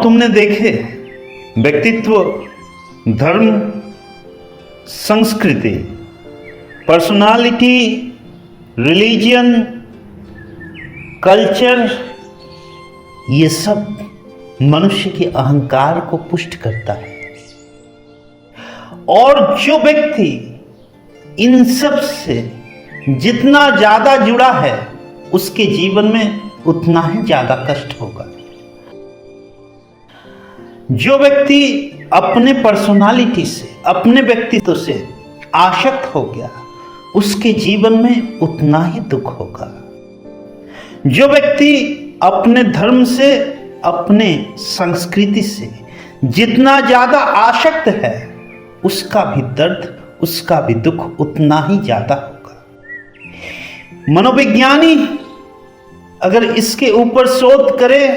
तुमने देखे व्यक्तित्व, धर्म, संस्कृति, पर्सनालिटी, रिलीजन, कल्चर, ये सब मनुष्य के अहंकार को पुष्ट करता है। और जो व्यक्ति इन सब से जितना ज्यादा जुड़ा है उसके जीवन में उतना ही ज्यादा कष्ट होगा। जो व्यक्ति अपने पर्सनालिटी से, अपने व्यक्तित्व से आसक्त हो गया उसके जीवन में उतना ही दुख होगा। जो व्यक्ति अपने धर्म से, अपने संस्कृति से जितना ज्यादा आसक्त है उसका भी दर्द, उसका भी दुख उतना ही ज्यादा होगा। मनोविज्ञानी अगर इसके ऊपर शोध करे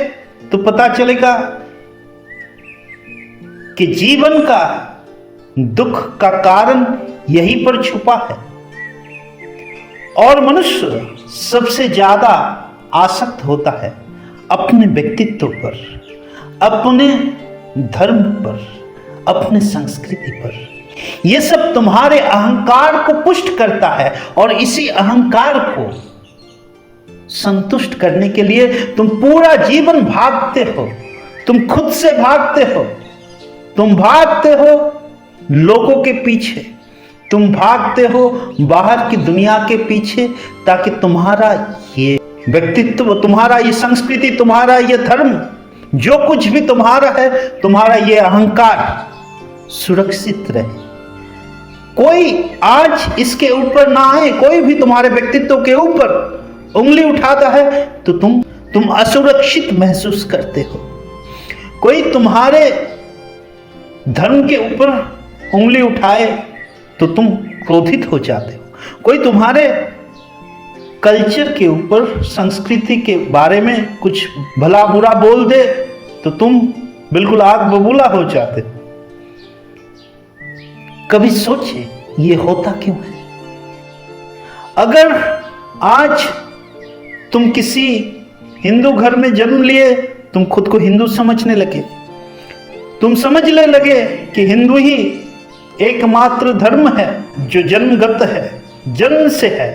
तो पता चलेगा कि जीवन का दुख का कारण यहीं पर छुपा है। और मनुष्य सबसे ज्यादा आसक्त होता है अपने व्यक्तित्व पर, अपने धर्म पर, अपने संस्कृति पर। यह सब तुम्हारे अहंकार को पुष्ट करता है और इसी अहंकार को संतुष्ट करने के लिए तुम पूरा जीवन भागते हो। तुम खुद से भागते हो, तुम भागते हो लोगों के पीछे, तुम भागते हो बाहर की दुनिया के पीछे, ताकि तुम्हारा ये व्यक्तित्व, तुम्हारा ये संस्कृति, तुम्हारा ये धर्म, जो कुछ भी तुम्हारा है, तुम्हारा ये अहंकार सुरक्षित रहे। कोई आज इसके ऊपर ना आए। कोई भी तुम्हारे व्यक्तित्व के ऊपर उंगली उठाता है तो तुम असुरक्षित महसूस करते हो। कोई तुम्हारे धर्म के ऊपर उंगली उठाए तो तुम क्रोधित हो जाते हो। कोई तुम्हारे कल्चर के ऊपर, संस्कृति के बारे में कुछ भला बुरा बोल दे तो तुम बिल्कुल आग बबूला हो जाते हो। कभी सोचे ये होता क्यों है? अगर आज तुम किसी हिंदू घर में जन्म लिए, तुम खुद को हिंदू समझने लगे, तुम समझने लगे कि हिंदू ही एकमात्र धर्म है जो जन्मगत है, जन्म से है।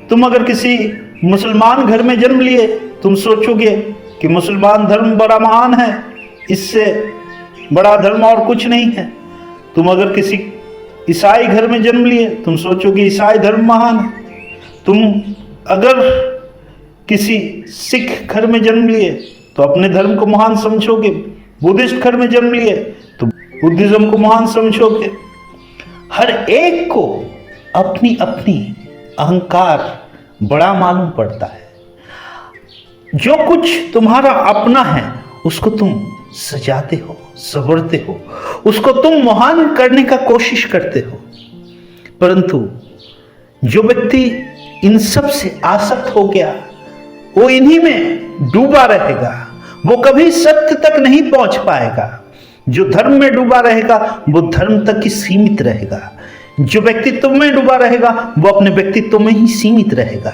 तुम अगर किसी मुसलमान घर में जन्म लिए, तुम सोचोगे कि मुसलमान धर्म बड़ा महान है, इससे बड़ा धर्म और कुछ नहीं है। तुम अगर किसी ईसाई घर में जन्म लिए, तुम सोचोगे ईसाई धर्म महान है। तुम अगर किसी सिख घर में जन्म लिए तो अपने धर्म को महान समझोगे। बुद्धिस्ट घर में जन्म लिए तो बुद्धिज्म को महान समझोगे। हर एक को अपनी अपनी अहंकार बड़ा मालूम पड़ता है। जो कुछ तुम्हारा अपना है उसको तुम सजाते हो, संवरते हो, उसको तुम महान करने का कोशिश करते हो। परंतु जो व्यक्ति इन सब से आसक्त हो गया वो इन्हीं में डूबा रहेगा, वो कभी सत्य तक नहीं पहुंच पाएगा। जो धर्म में डूबा रहेगा वो धर्म तक ही सीमित रहेगा। जो व्यक्तित्व में डूबा रहेगा वो अपने व्यक्तित्व में ही सीमित रहेगा।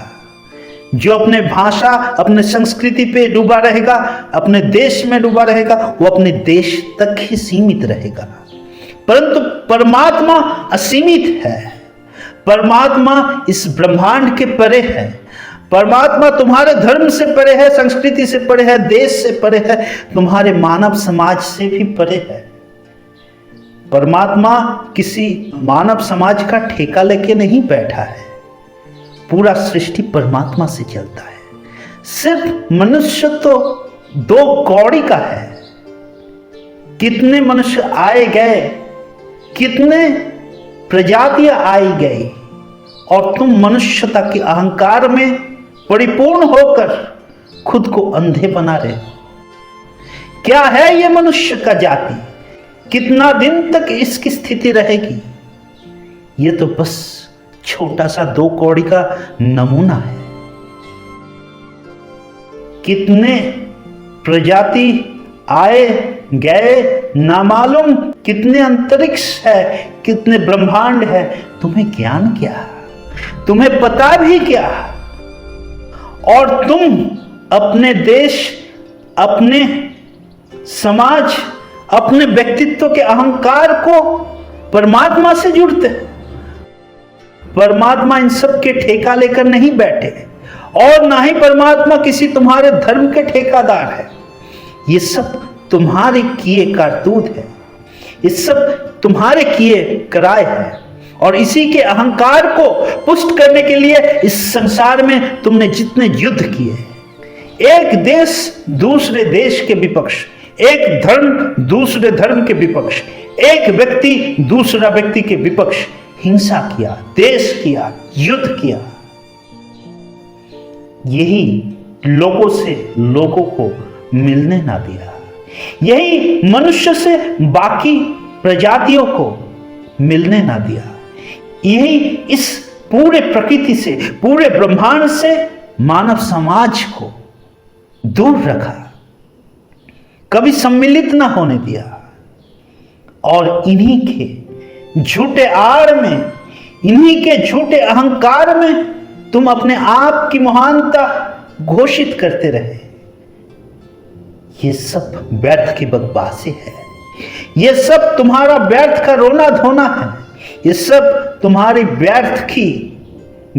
जो अपने भाषा, अपने संस्कृति पे डूबा रहेगा, अपने देश में डूबा रहेगा, वो अपने देश तक ही सीमित रहेगा। परंतु परमात्मा असीमित है। परमात्मा इस ब्रह्मांड के परे है। परमात्मा तुम्हारे धर्म से परे है, संस्कृति से परे है, देश से परे है, तुम्हारे मानव समाज से भी परे है। परमात्मा किसी मानव समाज का ठेका लेके नहीं बैठा है। पूरा सृष्टि परमात्मा से चलता है। सिर्फ मनुष्य तो दो कौड़ी का है। कितने मनुष्य आए गए, कितने प्रजातियां आई गई, और तुम मनुष्यता के अहंकार में परिपूर्ण होकर खुद को अंधे बना रहे हो। क्या है ये मनुष्य का जाति? कितना दिन तक इसकी स्थिति रहेगी? ये तो बस छोटा सा दो कौड़ी का नमूना है। कितने प्रजाति आए गए ना मालूम, कितने अंतरिक्ष है, कितने ब्रह्मांड है, तुम्हें ज्ञान क्या? तुम्हें पता भी क्या? और तुम अपने देश, अपने समाज अपने व्यक्तित्व के अहंकार को परमात्मा से जुड़ते हैं। परमात्मा इन सब के ठेका लेकर नहीं बैठे और ना ही परमात्मा किसी तुम्हारे धर्म के ठेकादार है। ये सब तुम्हारे किए कारतूत है, ये सब तुम्हारे किए कराए हैं, और इसी के अहंकार को पुष्ट करने के लिए इस संसार में तुमने जितने युद्ध किए, एक देश दूसरे देश के विपक्ष, एक धर्म दूसरे धर्म के विपक्ष, एक व्यक्ति दूसरा व्यक्ति के विपक्ष हिंसा किया, देश किया, युद्ध किया। यही लोगों से लोगों को मिलने ना दिया, यही मनुष्य से बाकी प्रजातियों को मिलने ना दिया, यही इस पूरे प्रकृति से, पूरे ब्रह्मांड से मानव समाज को दूर रखा, कभी सम्मिलित ना होने दिया। और इन्हीं के झूठे आड़ में, इन्हीं के झूठे अहंकार में तुम अपने आप की महानता घोषित करते रहे। ये सब व्यर्थ की बकवासी है, ये सब तुम्हारा व्यर्थ का रोना धोना है, ये सब तुम्हारी व्यर्थ की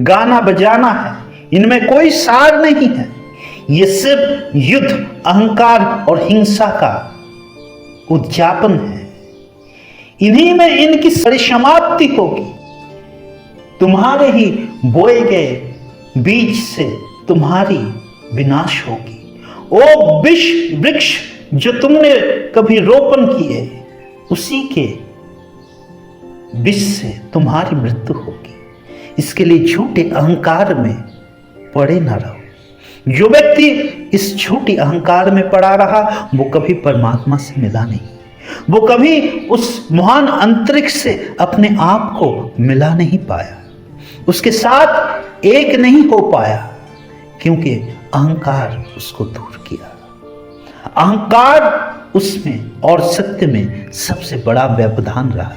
गाना बजाना है, इनमें कोई सार नहीं है। ये सिर्फ युद्ध, अहंकार और हिंसा का उद्यापन है। इन्हीं में इनकी परिसमाप्ति होगी। तुम्हारे ही बोए गए बीज से तुम्हारी विनाश होगी। ओ वृक्ष जो तुमने कभी रोपण किए, उसी के विष से तुम्हारी मृत्यु होगी। इसके लिए झूठे अहंकार में पड़े ना रहो। जो व्यक्ति इस झूठी अहंकार में पड़ा रहा, वो कभी परमात्मा से मिला नहीं, वो कभी उस महान अंतरिक्ष से अपने आप को मिला नहीं पाया, उसके साथ एक नहीं हो पाया, क्योंकि अहंकार उसको दूर किया। अहंकार उसमें और सत्य में सबसे बड़ा व्यवधान रहा।